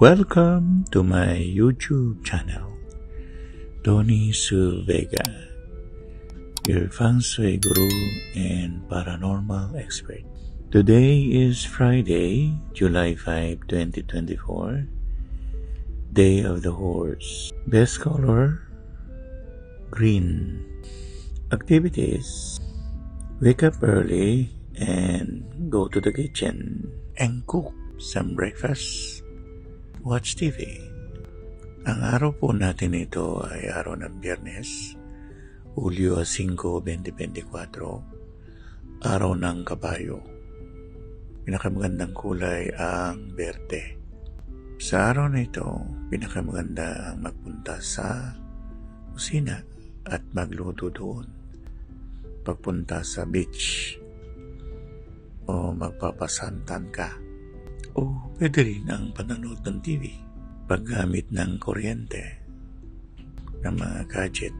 Welcome to my YouTube channel, Tony Su Vega, your feng shui guru and paranormal expert. Today is Friday, July 5, 2024, Day of the Horse. Best color, green. Activities: wake up early and go to the kitchen and cook some breakfast. Watch TV. Ang araw po natin ito ay araw ng Biyernes, Hulyo 5, 2024, araw ng kabayo. Pinakamagandang kulay ang berde. Sa araw na ito, pinakamaganda ang magpunta sa kusina at magluto doon. Pagpunta sa beach o magpapasantan ka. O pwede rin ang panonood ng TV, paggamit ng kuryente ng mga gadget